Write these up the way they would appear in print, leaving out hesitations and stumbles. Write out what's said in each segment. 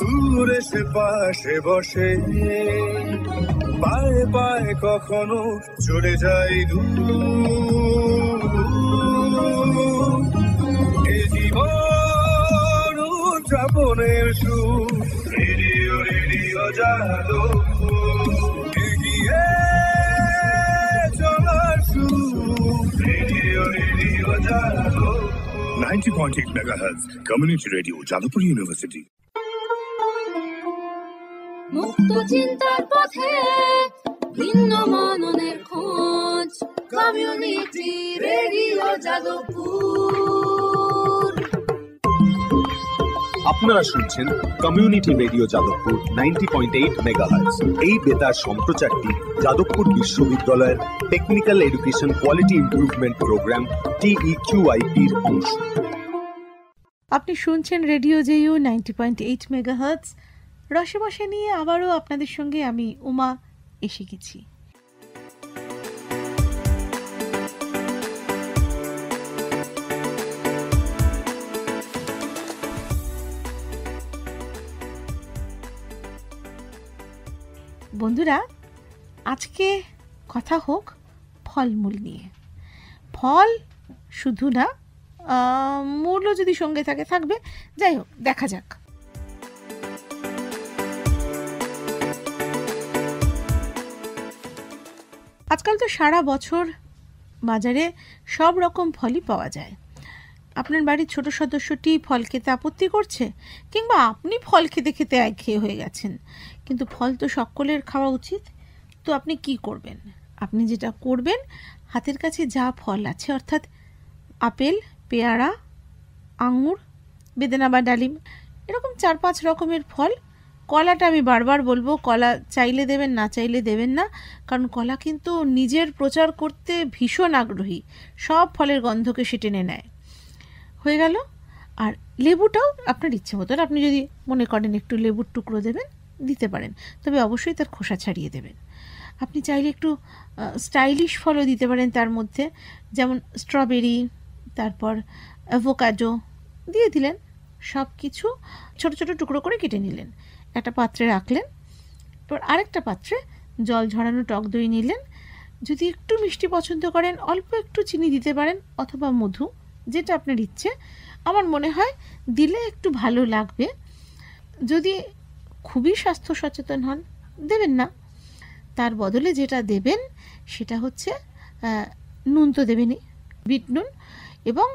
দূরে সে পাশে বসে, পায়ে পায়ে কখনো চলে যায় দূর। এ জীবন উদযাপনের সুর, রেডিও রেডিও যাদবপুর, এগিয়ে চলার সুর, radio radio Jadavpur. 90.8 megahertz community radio, Jadavpur university. মুক্ত চিন্তার পথে ভিন্ন মননের খোঁজ, কমিউনিটি রেডিও যাদবপুর। আপনারা শুনছেন কমিউনিটি রেডিও যাদবপুর 90.8 মেগাহার্টজ। এই বেতার সম্প্রচারটি যাদবপুর বিশ্ববিদ্যালয়ের technical education quality improvement programme TEQIP-র অংশ। আপনি শুনছেন রেডিও জেইউ 90.8 মেগাহার্টজ। রসে বসে নিয়ে আবারও আপনাদের সঙ্গে আমি উমা এসে গেছি। বন্ধুরা, আজকে কথা হোক ফলমূল নিয়ে। ফল শুধু না, মূলও যদি সঙ্গে থাকে থাকবে, যাই হোক দেখা যাক। আজকাল তো সারা বছর বাজারে সব রকম ফলই পাওয়া যায়। আপনার বাড়ির ছোট সদস্যটি ফল খেতে আপত্তি করছে, কিংবা আপনি ফল খেতে খেতে একঘেয়ে হয়ে গেছেন, কিন্তু ফল তো সকলের খাওয়া উচিত। তো আপনি কি করবেন? আপনি যেটা করবেন, হাতের কাছে যা ফল আছে, অর্থাৎ আপেল, পেয়ারা, আঙুর, বেদানা বা ডালিম, এরকম 4-5 রকমের ফল। কলাটা আমি বারবার বলবো, কলা চাইলে দেবেন, না চাইলে দেবেন না, কারণ কলা কিন্তু নিজের প্রচার করতে ভীষণ আগ্রহী, সব ফলের গন্ধকে সে টেনে নেয়। হয়ে গেল। আর লেবুটাও আপনার ইচ্ছে মতন, আপনি যদি মনে করেন একটু লেবুর টুকরো দেবেন, দিতে পারেন, তবে অবশ্যই তার খোসা ছাড়িয়ে দেবেন। আপনি চাইলে একটু স্টাইলিশ ফলও দিতে পারেন তার মধ্যে, যেমন স্ট্রবেরি, তারপর অ্যাভোকাডো দিয়ে দিলেন। সব কিছু ছোট ছোট টুকরো করে কেটে নিলেন, একটা পাত্রে রাখলেন। এবার আরেকটা পাত্রে জল ঝরানো টক দই নিলেন। যদি একটু মিষ্টি পছন্দ করেন, অল্প একটু চিনি দিতে পারেন, অথবা মধু, যেটা আপনার ইচ্ছে। আমার মনে হয় দিলে একটু ভালো লাগবে। যদি খুবই স্বাস্থ্য সচেতন হন, দেবেন না। তার বদলে যেটা দেবেন সেটা হচ্ছে নুন তো দেবেনই, বিট নুন এবং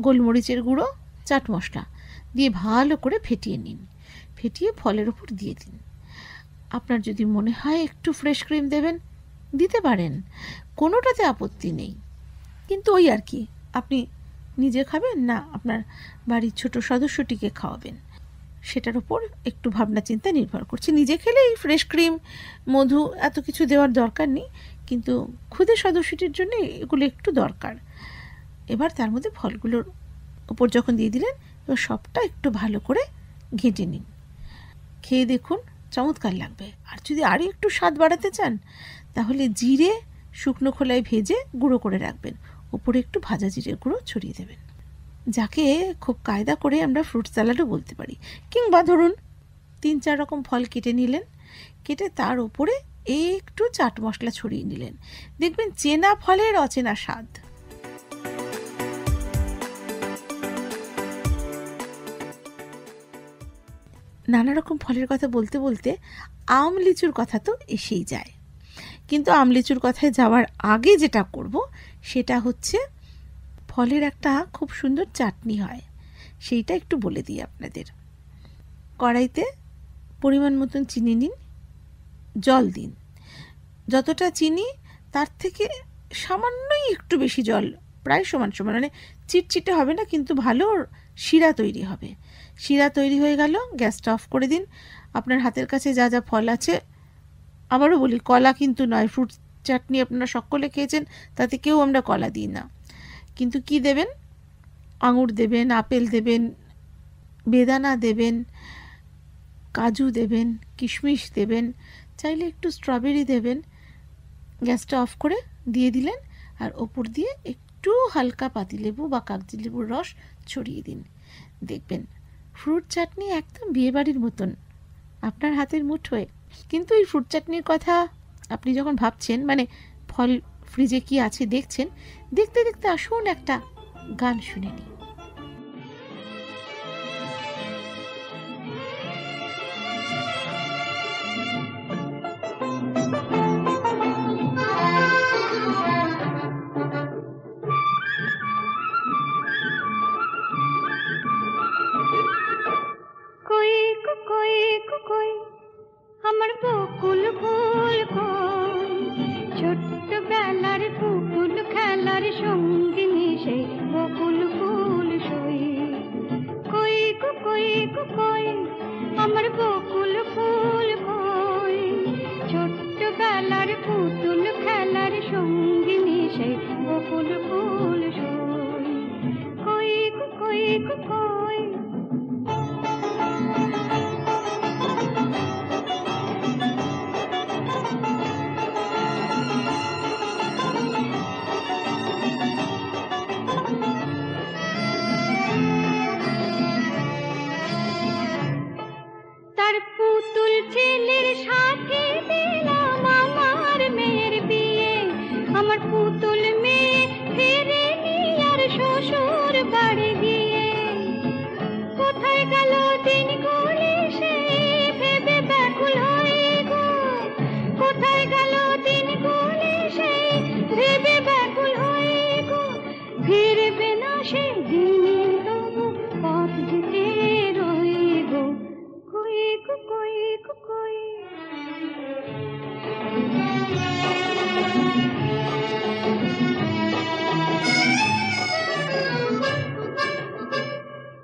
গোলমরিচের গুঁড়ো, চাট মশলা দিয়ে ভালো করে ফেটিয়ে নিন। ফেটিয়ে ফলের ওপর দিয়ে দিন। আপনার যদি মনে হয় একটু ফ্রেশ ক্রিম দেবেন, দিতে পারেন, কোনোটাতে আপত্তি নেই। কিন্তু ওই আর কি, আপনি নিজে খাবেন না আপনার বাড়ির ছোট সদস্যটিকে খাওয়াবেন, সেটার ওপর একটু ভাবনা চিন্তা নির্ভর করছে। নিজে খেলেই ফ্রেশ ক্রিম, মধু এত কিছু দেওয়ার দরকার নেই, কিন্তু ক্ষুদে সদস্যটির জন্য এগুলো একটু দরকার। এবার তার মধ্যে ফলগুলোর ওপর যখন দিয়ে দিলেন, এবার সবটা একটু ভালো করে ঘেঁটে নিন। খেয়ে দেখুন, চমৎকার লাগবে। আর যদি আরও একটু স্বাদ বাড়াতে চান, তাহলে জিরে শুকনো খোলায় ভেজে গুঁড়ো করে রাখবেন, ওপরে একটু ভাজা জিরে গুঁড়ো ছড়িয়ে দেবেন, যাকে খুব কায়দা করে আমরা ফ্রুট স্যালাডও বলতে পারি। কিংবা ধরুন 3-4 রকম ফল কেটে নিলেন, কেটে তার উপরে একটু চাট মশলা ছড়িয়ে নিলেন, দেখবেন চেনা ফলের অচেনা স্বাদ। নানা রকম ফলের কথা বলতে বলতে আম লিচুর কথা তো এসেই যায়, কিন্তু আম লিচুর কথায় যাওয়ার আগে যেটা করব সেটা হচ্ছে ফলের একটা খুব সুন্দর চাটনি হয়, সেইটা একটু বলে দিই আপনাদের। কড়াইতে পরিমাণ মতন চিনি নিন, জল দিন। যতটা চিনি তার থেকে সামান্যই একটু বেশি জল, প্রায় সমান সমান, মানে চিটচিটে হবে না, কিন্তু ভালো শিরা তৈরি হবে। শিরা তৈরি হয়ে গেল, গ্যাসটা অফ করে দিন। আপনার হাতের কাছে যা যা ফল আছে, আবারও বলি, কলা কিন্তু নয়, ফ্রুট চাটনি আপনারা সকলে খেয়েছেন, তাতে কেউ আমরা কলা দিই না। কিন্তু কি দেবেন? আঙুর দেবেন, আপেল দেবেন, বেদানা দেবেন, কাজু দেবেন, কিশমিশ দেবেন, চাইলে একটু স্ট্রবেরি দেবেন। গ্যাসটা অফ করে দিয়ে দিলেন, আর ওপর দিয়ে একটু হালকা পাতিলেবু বা কাগজি লেবুর রস ছড়িয়ে দিন। দেখবেন ফ্রুট চাটনি একদম বিয়েবাড়ির মতন আপনার হাতের মুঠোয়। কিন্তু এই ফ্রুট চাটনির কথা আপনি যখন ভাবছেন, মানে ফল ফ্রিজে কি আছে দেখছেন, দেখতে দেখতে আসুন একটা গান শুনে নিই। আমার বকুল ফুল কই, ছোট্ট বেলার পুতুল খেলার সঙ্গিনী সেই বকুল ফুল সই। কই কো কই কো কই, আমার বকুল ফুল কই, ছোট্ট বেলার পুতুল খেলার সঙ্গিনী সেই বকুল ফুল সই। কই কো কই কো কই। তার পুতুল ছেলের সাথে দিলাম আমার মেয়ের বিয়ে, আমার পুতুল মেয়ে ফেরেনি আর শ্বশুর বাড়ি গিয়ে। কোথায় গেল দিনগুলি সেই ভেবে ব্যাকুল হয়ে গো, কোথায় গেল দিনগুলি সেই ভেবে ব্যাকুল হয়ে গো। ফিরবে না সেই দিন তবু পথ যেতে রই গো। কই কো কই কো কই।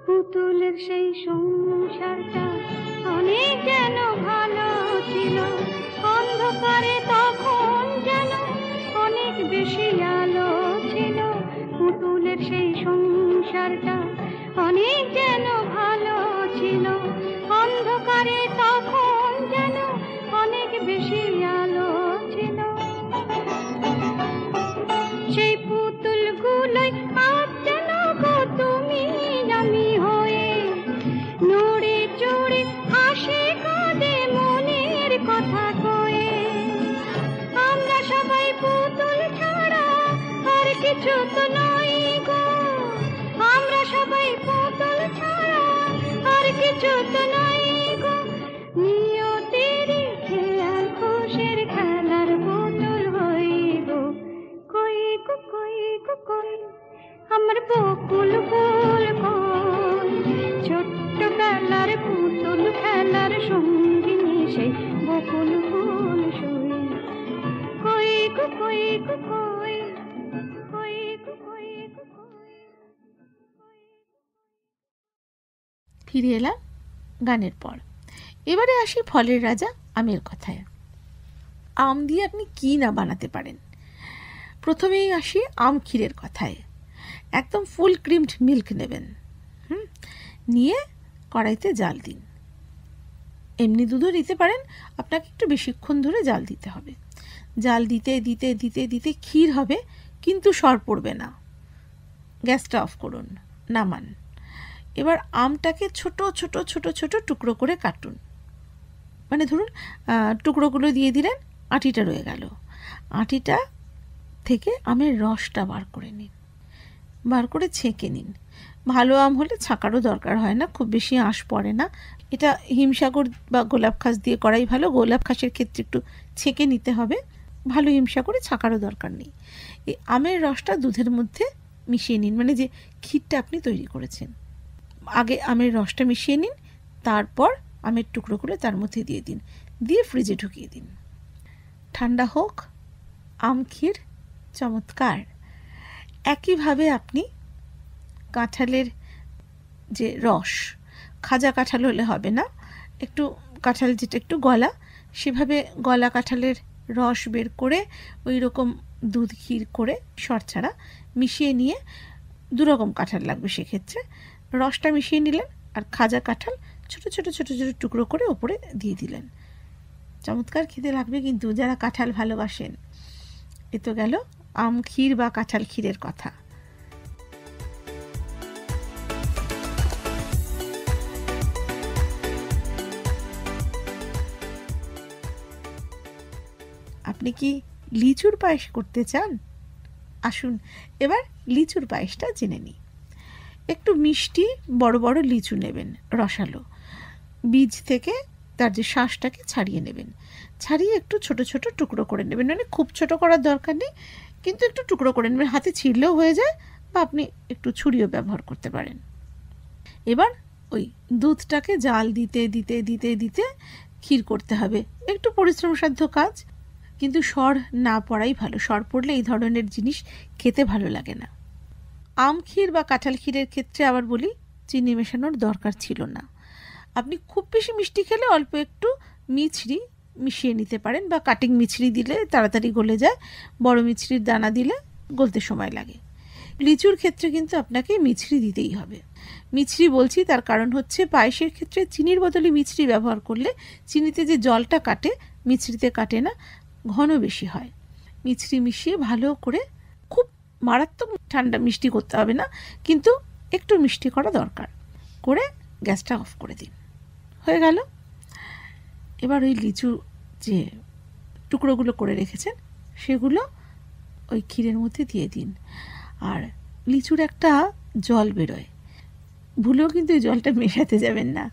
পুতুলের সেই সংসারটা অনেক যেন ভালো ছিল, অন্ধকারে তখন যেন অনেক বেশি আলো ছিল। পুতুলের সেই সংসারটা অনেক যেন ভালো ছিল, অন্ধকারে তখন যেন অনেক বেশি আলো ছিল। সেই পুতুলগুলোই আজ যেন গো তুমি আমি হয়ে নড়ে চড়ে হাসে কাঁদে মনের কথা কয়ে। আমরা সবাই পুতুল ছাড়া আর কিছু তো নই গো, আমরা সবাই পুতুল ছাড়া আর কিছু তো নই গো। নিয়তির খেয়াল খুশের খেলার পুতুল হই গো। কই কো কই কো কই, আমার বকুল ফুল কই, ছোট্ট বেলার পুতুল খেলার সঙ্গিনী সেই বকুল ফুল সই। কই কো কই কো কই, কই কো কই কো কই। ফিরে এলাম গানের পর। এবারে আসি ফলের রাজা আমের কথায়। আম দিয়ে আপনি কি না বানাতে পারেন। প্রথমেই আসি আম ক্ষীরের কথায়। একদম ফুল ক্রিমড মিল্ক নেবেন, নিয়ে কড়াইতে জাল দিন। এমনি দুধও দিতে পারেন, আপনাকে একটু বেশিক্ষণ ধরে জাল দিতে হবে। জাল দিতে দিতে দিতে দিতে ক্ষীর হবে, কিন্তু সর পড়বে না। গ্যাসটা অফ করুন, নামান। এবার আমটাকে ছোট ছোট ছোট ছোট টুকরো করে কাটুন। মানে ধরুন টুকরোগুলো দিয়ে দিলেন, আঁটিটা রয়ে গেল। আঁটিটা থেকে আমের রসটা বার করে নিন, বার করে ছেঁকে নিন। ভালো আম হলে ছাঁকারও দরকার হয় না, খুব বেশি আঁশ পড়ে না। এটা হিমসাগর বা গোলাপ খাস দিয়ে করাই ভালো। গোলাপ খাসের ক্ষেত্রে একটু ছেঁকে নিতে হবে, ভালো হিমসাগরে ছাঁকারও দরকার নেই। এই আমের রসটা দুধের মধ্যে মিশিয়ে নিন, মানে যে ক্ষীরটা আপনি তৈরি করেছেন। আগে আমের রসটা মিশিয়ে নিন, তারপর আমের টুকরোগুলো তার মধ্যে দিয়ে দিন, দিয়ে ফ্রিজে ঢুকিয়ে দিন। ঠান্ডা হোক, আম ক্ষীর চমৎকার। একইভাবে আপনি কাঁঠালের যে রস, খাজা কাঁঠাল হলে হবে না, একটু কাঁঠাল যেটা একটু গলা, সেভাবে গলা কাঁঠালের রস বের করে ওই রকম দুধ ক্ষীর করে সর ছাড়া মিশিয়ে নিয়ে, দুরকম কাঁঠাল লাগবে সেক্ষেত্রে, রসটা মিশিয়ে নিলেন আর খাজা কাঁঠাল ছোট ছোট ছোট ছোট টুকরো করে ওপরে দিয়ে দিলেন। চমৎকার খেতে লাগবে কিন্তু, যারা কাঁঠাল ভালোবাসেন। এ তো গেল আম ক্ষীর বা কাঁঠাল ক্ষীরের কথা। আপনি কি লিচুর পায়েস করতে চান? আসুন এবার লিচুর পায়েসটা জেনে নিই। একটু মিষ্টি বড় বড় লিচু নেবেন, রসালো, বীজ থেকে তার যে শাঁসটাকে ছাড়িয়ে নেবেন, ছাড়িয়ে একটু ছোট ছোট টুকরো করে নেবেন, মানে খুব ছোট করার দরকার নেই, কিন্তু একটু টুকরো করে নেবেন, হাতে ছিঁড়লেও হয়ে যায় বা আপনি একটু ছুরিও ব্যবহার করতে পারেন। এবার ওই দুধটাকে জাল দিতে দিতে দিতে দিতে ক্ষীর করতে হবে। একটু পরিশ্রমসাধ্য কাজ, কিন্তু সর না পড়াই ভালো। সর পড়লে এই ধরনের জিনিস খেতে ভালো লাগে না। আম ক্ষীর বা কাঁঠাল ক্ষীরের ক্ষেত্রে আবার বলি, চিনি মেশানোর দরকার ছিল না। আপনি খুব বেশি মিষ্টি খেলে অল্প একটু মিছরি মিশিয়ে নিতে পারেন, বা কাটিং মিছরি দিলে তাড়াতাড়ি গলে যায়, বড় মিছরির দানা দিলে গলতে সময় লাগে। লিচুর ক্ষেত্রে কিন্তু আপনাকে মিছরি দিতেই হবে। মিছরি বলছি তার কারণ হচ্ছে, পায়েসের ক্ষেত্রে চিনির বদলে মিছরি ব্যবহার করলে চিনিতে যে জলটা কাটে মিছরিতে কাটে না, ঘন বেশি হয়। মিছরি মিশিয়ে ভালো করে, খুব মারাত্মক ঠান্ডা মিষ্টি করতে হবে না, কিন্তু একটু মিষ্টি করা দরকার, করে গ্যাসটা অফ করে দিন। হয়ে গেল। এবার ওই লিচু যে টুকরোগুলো করে রেখেছেন সেগুলো ওই ক্ষীরের মধ্যে দিয়ে দিন। আর লিচুর একটা জল বেরোয়, ভুলেও কিন্তু এই জলটা মেশাতে যাবেন না।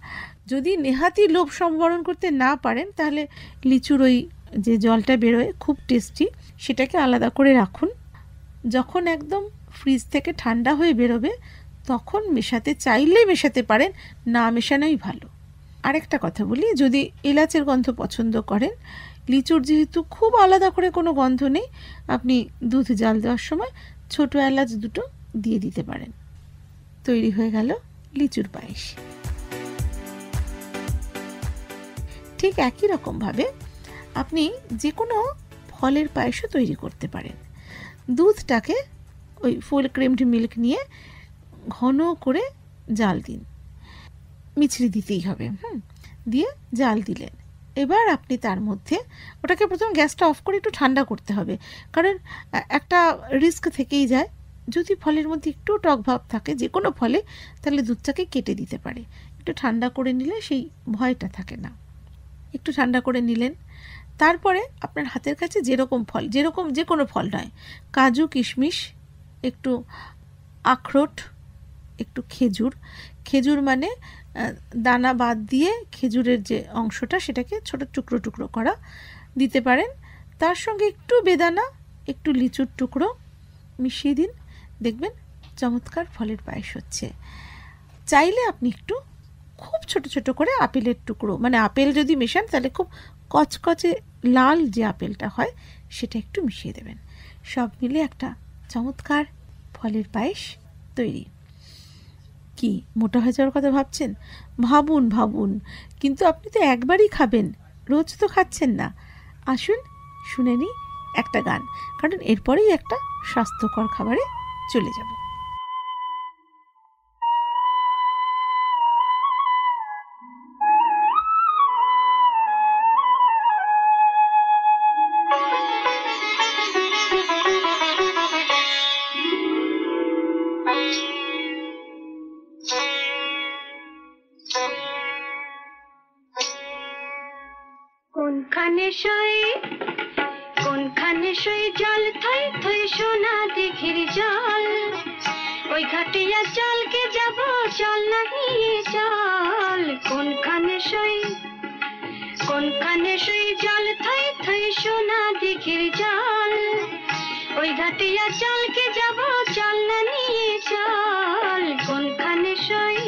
যদি নেহাতি লোভ সম্বরণ করতে না পারেন, তাহলে লিচুর ওই যে জলটা বেরোয় খুব টেস্টি, সেটাকে আলাদা করে রাখুন। যখন একদম ফ্রিজ থেকে ঠান্ডা হয়ে বেরোবে তখন মেশাতে চাইলে মেশাতে পারেন, না মেশানোই ভালো। আরেকটা কথা বলি, যদি এলাচের গন্ধ পছন্দ করেন, লিচুর যেহেতু খুব আলাদা করে কোনো গন্ধ নেই, আপনি দুধ জাল দেওয়ার সময় ছোট এলাচ দুটো দিয়ে দিতে পারেন। তৈরি হয়ে গেল লিচুর পায়েস। ঠিক একই রকমভাবে আপনি যে কোনো ফলের পায়েসও তৈরি করতে পারেন। দুধটাকে ওই ফুল ক্রিমড মিল্ক নিয়ে ঘন করে জাল দিন, মিছরি দিতেই হবে, দিয়ে জাল দিলেন। এবার আপনি তার মধ্যে, ওটাকে প্রথম গ্যাসটা অফ করে একটু ঠান্ডা করতে হবে, কারণ একটা রিস্ক থেকেই যায়, যদি ফলের মধ্যে একটু টক ভাব থাকে যে কোনো ফলে, তাহলে দুধটাকে কেটে দিতে পারে। একটু ঠান্ডা করে নিলে সেই ভয়টা থাকে না। একটু ঠান্ডা করে নিলেন, তারপরে আপনার হাতের কাছে যেরকম ফল, যে কোনো ফল নয়, কাজু কিশমিশ, একটু আখরোট, একটু খেজুর মানে দানা বাদ দিয়ে খেজুরের যে অংশটা সেটাকে ছোট টুকরো টুকরো করা দিতে পারেন। তার সঙ্গে একটু বেদানা, একটু লিচুর টুকরো মিশিয়ে দিন, দেখবেন চমৎকার ফলের পায়েস হচ্ছে। চাইলে আপনি একটু খুব ছোট ছোট করে আপেলের টুকরো, মানে আপেল যদি মেশান তাহলে খুব কচকচে লাল যে আপেলটা হয় সেটা একটু মিশিয়ে দেবেন। সব মিলে একটা চমৎকার ফলের পায়েস তৈরি। কি মোটা হয়ে যাওয়ার কথা ভাবছেন? ভাবুন, কিন্তু আপনি তো একবারই খাবেন, রোজ তো খাচ্ছেন না। আসুন শুনে নিই একটা গান, কারণ এরপরেই একটা স্বাস্থ্যকর খাবারে চলে যাব। কোনখানে সই জল থই থই সোনা দিঘির জল, ওই ঘাটিয়া চলকে যাব, চল নাহি চল। কোনখানে সই জল থই থই সোনা দিঘির জল, ওই ঘাটিয়া চলকে যাব, চল নাহি চল। কোনখানে সই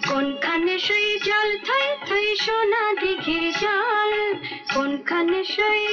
কোনখানে সই জল থই থই সোনা দিঘির জল, কোনখানে সই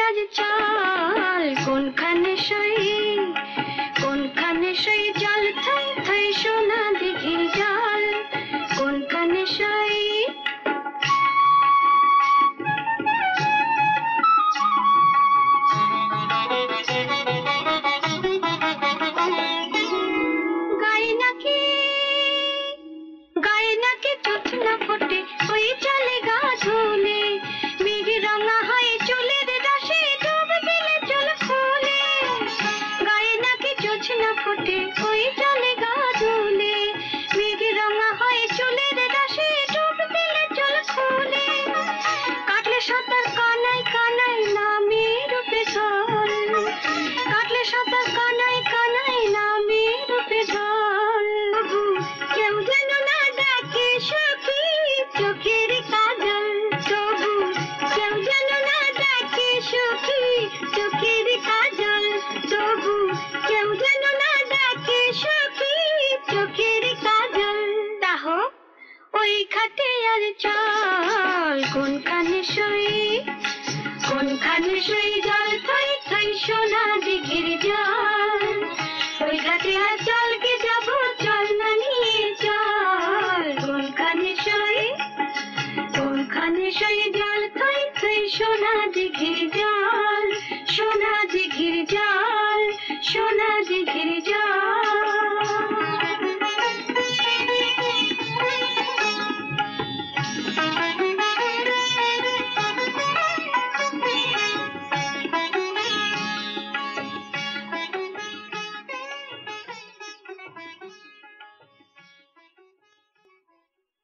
আজ চাল কোনখানে সই জল থাই থাই সোনা দিঘির জল কোনখানে সই গায়ে নাকি চোখ না ফোটে ওই চলে গা ঝুলে মেঘ রাঙা হয় চুলের রসে ডুব দিলে চুল খুলে গায়ে নাকি চোখ না ফোটে ওই চলে গা ঝুলে মেঘ রাঙা হয় চুলের রসে ডুব দিলে চুল খুলে কাটলে সাঁতার কানাই কানাই নামে রূপে ঝল কাটলে সাঁতার কানাই কানাই নামে রূপে ঝল কেউ যেন না ডাকে সখী চোখের কাজল তবু কেউ যেন না ডাকে সখী চোখের কাজল তবু কেউ যেন না ডাকে সখী চোখের কাজল তাহ ওই খাটে আর চল কোনখানে সই জল থই থই সোনা দিঘির জল ওই ঘাটে আর চলকে যাব চল না নিয়ে চল কোনখানে সই জল থই থই সোনা দিঘির জল সোনা দিঘির জল সোনা দিঘির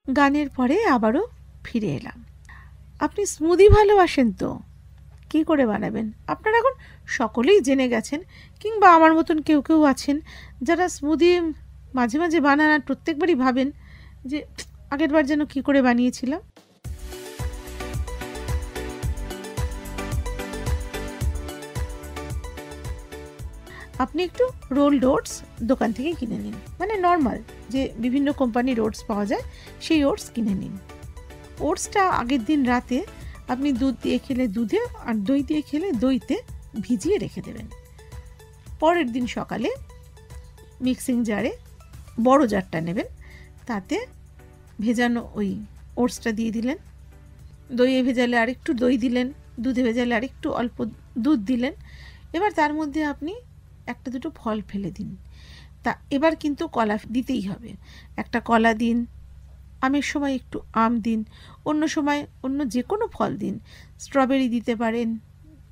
গানের পরে আবারও ফিরে এলাম। আপনি স্মুদি ভালোবাসেন তো কি করে বানাবেন? আপনারা এখন সকলেই জেনে গেছেন, কিংবা আমার মতন কেউ কেউ আছেন যারা স্মুদি মাঝে মাঝে বানান আর প্রত্যেকবারই ভাবেন যে আগের বার যেন কি করে বানিয়েছিলাম। আপনি একটু রোলড ওটস দোকান থেকে কিনে নিন, মানে নর্মাল যে বিভিন্ন কোম্পানির ওটস পাওয়া যায় সেই ওটস কিনে নিন। ওটসটা আগের দিন রাতে আপনি দুধ দিয়ে খেলে দুধে আর দই দিয়ে খেলে দইতে ভিজিয়ে রেখে দেবেন। পরের দিন সকালে মিক্সিং জারে, বড় জারটা নেবেন, তাতে ভেজানো ওই ওটসটা দিয়ে দিলেন, দইয়ে ভেজালে আরেকটু দই দিলেন, দুধে ভেজালে আরেকটু অল্প দুধ দিলেন। এবার তার মধ্যে আপনি একটা দুটো ফল ফেলে দিন। তা এবার কিন্তু কলা দিতেই হবে, একটা কলা দিন, আমের সময় একটু আম দিন, অন্য সময় অন্য যে কোনো ফল দিন, স্ট্রবেরি দিতে পারেন,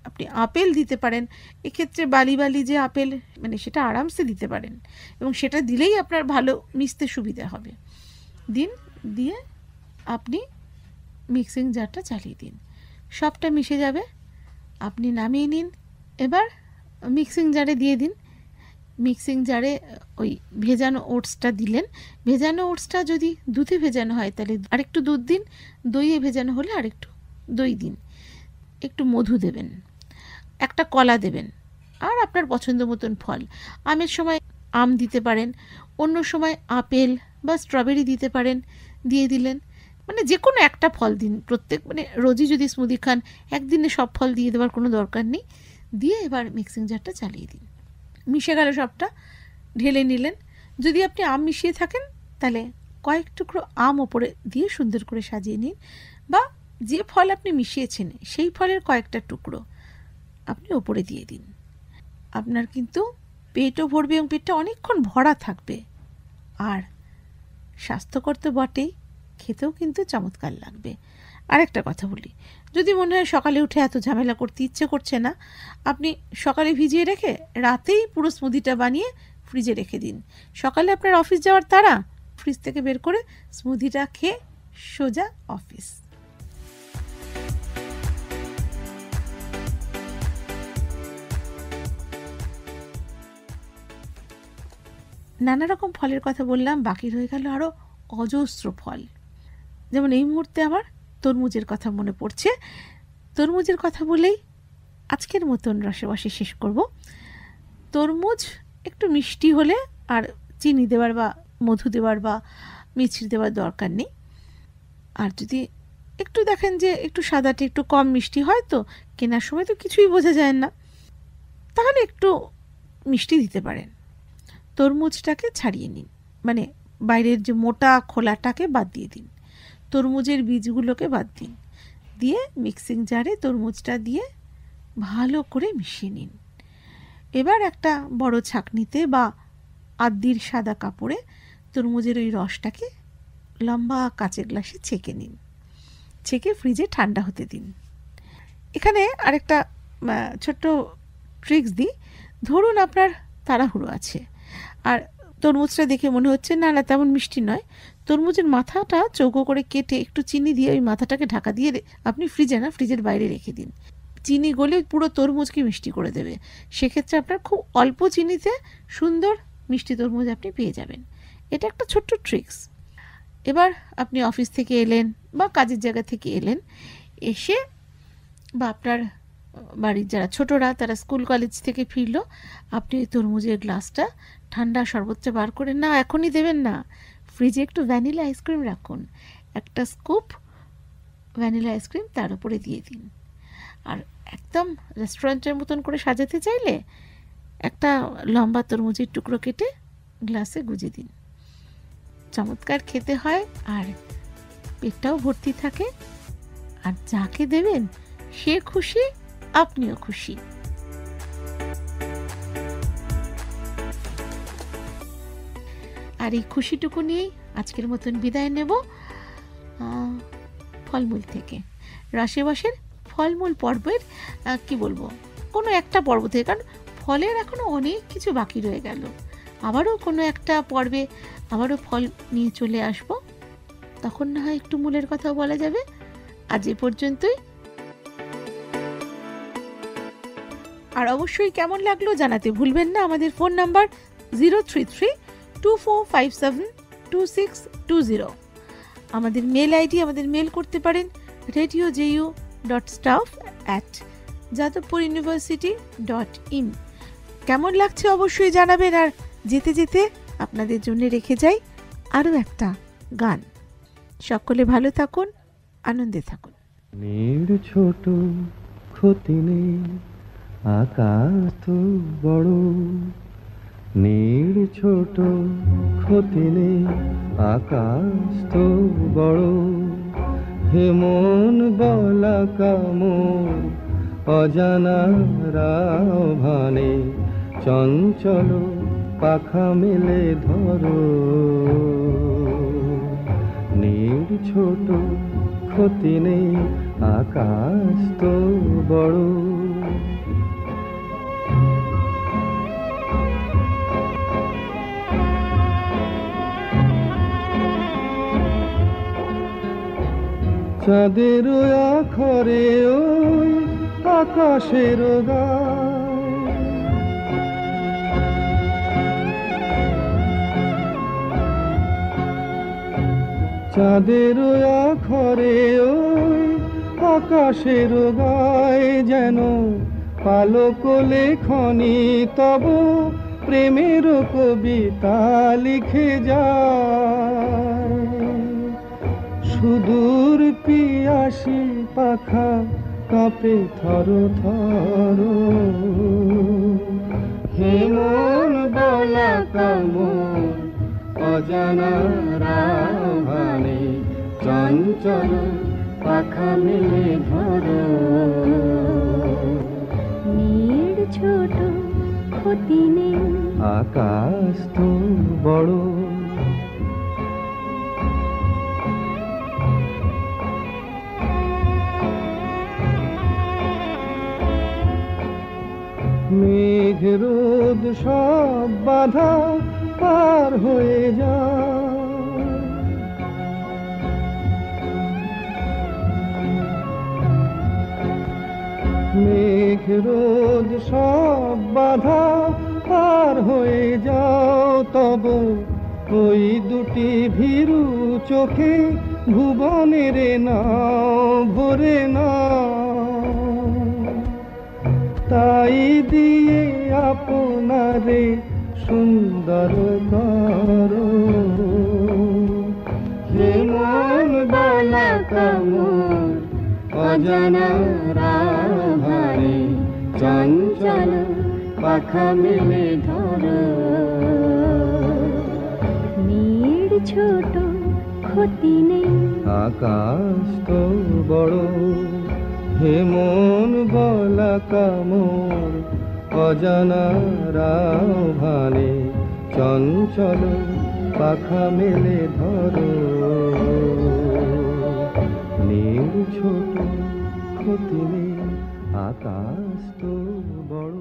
আপনি আপেল দিতে পারেন। এক্ষেত্রে বালি যে আপেল মানে সেটা আরামসে দিতে পারেন, এবং সেটা দিলেই আপনার ভালো মিশতে সুবিধা হবে। দিন, দিয়ে আপনি মিক্সিং জারটা চালিয়ে দিন, সবটা মিশে যাবে, আপনি নামিয়ে নিন। এবার মিক্সিং জারে দিয়ে দিন, মিক্সিং জারে ওই ভেজানো ওটসটা দিলেন। ভেজানো ওটসটা যদি দুধে ভেজানো হয় তাহলে আরেকটু দুধ দিন, দইয়ে ভেজানো হলে আরেকটু দই দিন, একটু মধু দেবেন, একটা কলা দেবেন, আর আপনার পছন্দ মতন ফল। আমের সময় আম দিতে পারেন, অন্য সময় আপেল বা স্ট্রবেরি দিতে পারেন, দিয়ে দিলেন। মানে যে কোনো একটা ফল দিন, মানে রোজই যদি স্মুদি খান একদিনে সব ফল দিয়ে দেওয়ার কোনো দরকার নেই। দিয়ে এবার মিক্সিং জারটা চালিয়ে দিন, মিশে গেল সবটা, ঢেলে নিলেন। যদি আপনি আম মিশিয়ে থাকেন তাহলে কয়েক টুকরো আম ওপরে দিয়ে সুন্দর করে সাজিয়ে নিন, বা যে ফল আপনি মিশিয়েছেন সেই ফলের কয়েকটা টুকরো আপনি ওপরে দিয়ে দিন। আপনার কিন্তু পেটও ভরবে এবং পেটটা অনেকক্ষণ ভরা থাকবে, আর স্বাস্থ্যকর তো বটেই, খেতেও কিন্তু চমৎকার লাগবে। আরেকটা কথা বলি, যদি মনে হয় সকালে উঠে এত ঝামেলা করতে ইচ্ছে করছে না, আপনি সকালে ভিজিয়ে রেখে রাতেই পুরো স্মুদিটা বানিয়ে ফ্রিজে রেখে দিন। সকালে আপনার অফিস যাওয়ার তাড়া, ফ্রিজ থেকে বের করে স্মুদিটা খেয়ে সোজা অফিস। নানা রকম ফলের কথা বললাম, বাকি রয়ে গেল আরও অজস্র ফল। যেমন এই মুহূর্তে আমার তরমুজের কথা মনে পড়ছে। তরমুজের কথা বলেই আজকের মতন রসবসে শেষ করব। তরমুজ একটু মিষ্টি হলে আর চিনি দেওয়ার বা মধু দেওয়ার বা মিষ্টি দেওয়ার দরকার নেই। আর যদি একটু দেখেন যে একটু সাদাটা একটু কম মিষ্টি হয়, তো কেনার সময় তো কিছুই বোঝা যায় না, তাহলে একটু মিষ্টি দিতে পারেন। তরমুজটাকে ছাড়িয়ে নিন, মানে বাইরের যে মোটা খোলাটাকে বাদ দিয়ে দিন, তরমুজের বীজগুলোকে বাদ দিন, দিয়ে মিক্সিং জারে তরমুজটা দিয়ে ভালো করে মিশিয়ে নিন। এবার একটা বড় ছাঁকনিতে বা আদ্দির সাদা কাপড়ে তরমুজের ওই রসটাকে লম্বা কাচের গ্লাসে ছেঁকে নিন, ছেঁকে ফ্রিজে ঠান্ডা হতে দিন। এখানে আরেকটা ছোট্ট ট্রিক্স দিই। ধরুন আপনার তাড়াহুড়ো আছে আর তরমুজটা দেখে মনে হচ্ছে না না তেমন মিষ্টি নয়, তরমুজের মাথাটা চৌকো করে কেটে একটু চিনি দিয়ে ওই মাথাটাকে ঢাকা দিয়ে আপনি ফ্রিজে না, ফ্রিজের বাইরে রেখে দিন। চিনি গলে পুরো তরমুজকে মিষ্টি করে দেবে। সেক্ষেত্রে আপনার খুব অল্প চিনিতে সুন্দর মিষ্টি তরমুজ আপনি পেয়ে যাবেন। এটা একটা ছোট্ট ট্রিক্স। এবার আপনি অফিস থেকে এলেন বা কাজের জায়গা থেকে এলেন, এসে বা আপনার বাড়ির যারা ছোটরা তারা স্কুল কলেজ থেকে ফিরলো, আপনি ওই তরমুজের গ্লাসটা ঠান্ডা শরবতটা বার করে না এখনই দেবেন না, ফ্রিজে একটু ভ্যানিলা আইসক্রিম রাখুন, একটা স্কুপ ভ্যানিলা আইসক্রিম তার উপরে দিয়ে দিন। আর একদম রেস্টুরেন্টের মতন করে সাজাতে চাইলে একটা লম্বা তরমুজের টুকরো কেটে গ্লাসে গুজে দিন। চমৎকার খেতে হয় আর পেটটাও ভর্তি থাকে, আর যাকে দেবেন সে খুশি, আপনিও খুশি। আর এই খুশিটুকু নিয়েই আজকের মতন বিদায় নেব ফলমূল থেকে, রসেবশের ফলমূল পর্বের কি বলবো কোনো একটা পর্ব থেকে, কারণ ফলের এখনো অনেক কিছু বাকি রয়ে গেল। আবারও কোনো একটা পর্বে আবারও ফল নিয়ে চলে আসব, তখন না হয় একটু মূলের কথাও বলা যাবে। আজ এ পর্যন্তই। আর অবশ্যই কেমন লাগলো জানাতে ভুলবেন না। আমাদের ফোন নাম্বার 03324572620। আমাদের মেল আইডি, আমাদের মেল করতে পারেন radioju.staff@jadavpuruniversity.in। কেমন লাগছে অবশ্যই জানাবেন। আর যেতে যেতে আপনাদের জন্য রেখে যাই আরও একটা গান। সকলে ভালো থাকুন, আনন্দে থাকুন। নীড় ছোট ক্ষতি নেই, আকাশ তো বড়। নীড় ছোট ক্ষতি নেই, আকাশ তো বড়। হে মন বলা কামন অজানা রাভানে, চঞ্চল পাখা মেলে ধরো। নীড় ছোট ক্ষতি নেই, আকাশ তো বড়। চাঁদের আখরে ওই আকাশের গায়, চাঁদের আখরে ওই আকাশের গায়, যেন পালক লেখনি তব প্রেমের কবিতা লিখে যায়। সুদূর পিয়াসী পাখা কাঁপে থর থর। হে মন বলা কামন অজানা রাভানে, চঞ্চল পাখা মেলে ধরো। নীড় ছোট ক্ষতি নেই, আকাশ তো বড়। মেঘ রোদ সব বাধা পার হয়ে যায়, মেঘ রোদ সব বাধা পার হয়ে যাও। তব ওই দুটি ভীরু চোখে ভুবনের নাও ভরে নাও। তাই দিয়ে আপনারে সুন্দর করো। হে মন বলা কামন অজানার আধারে চঞ্চল পাখা মেলে ধরো। মেয়ের ছোট ক্ষতি নেই, আকাশ তো বড়, হে মন বলা কামর অজানার আধারে চঞ্চল পাখা মেলে ধরো। নীল ছোট ক্ষতি নেই, আকাশ তো বড়।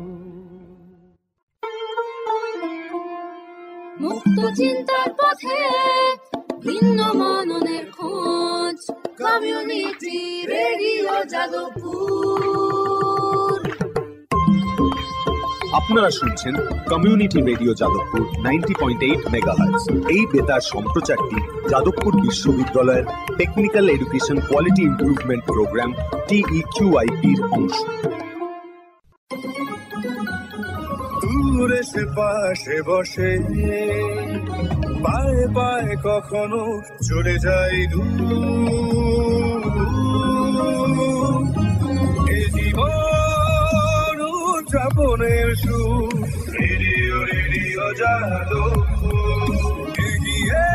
মুক্ত চিন্তার পথে ভিন্ন মননের খোঁজ, কমিউনিটি রেডিও যাদবপুর। আপনারা শুনছেন কমিউনিটি রেডিও যাদবপুর 90.8 মেগাহার্টজ। এই বেতার সম্প্রচারটি যাদবপুর বিশ্ববিদ্যালয়ের technical education quality improvement programme TEQIP-র অংশ। দূরে সে পাশে বসে, পায়ে পায়ে কখনো চলে যায় দূর। এ জীবন উদযাপনের সুর, রেডিও রেডিও যাদবপুর। এগিয়ে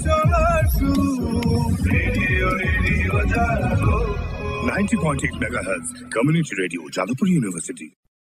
চলার সুর, radio radio Jadavpur. 90.8 megahertz, Community Radio, Jadavpur University.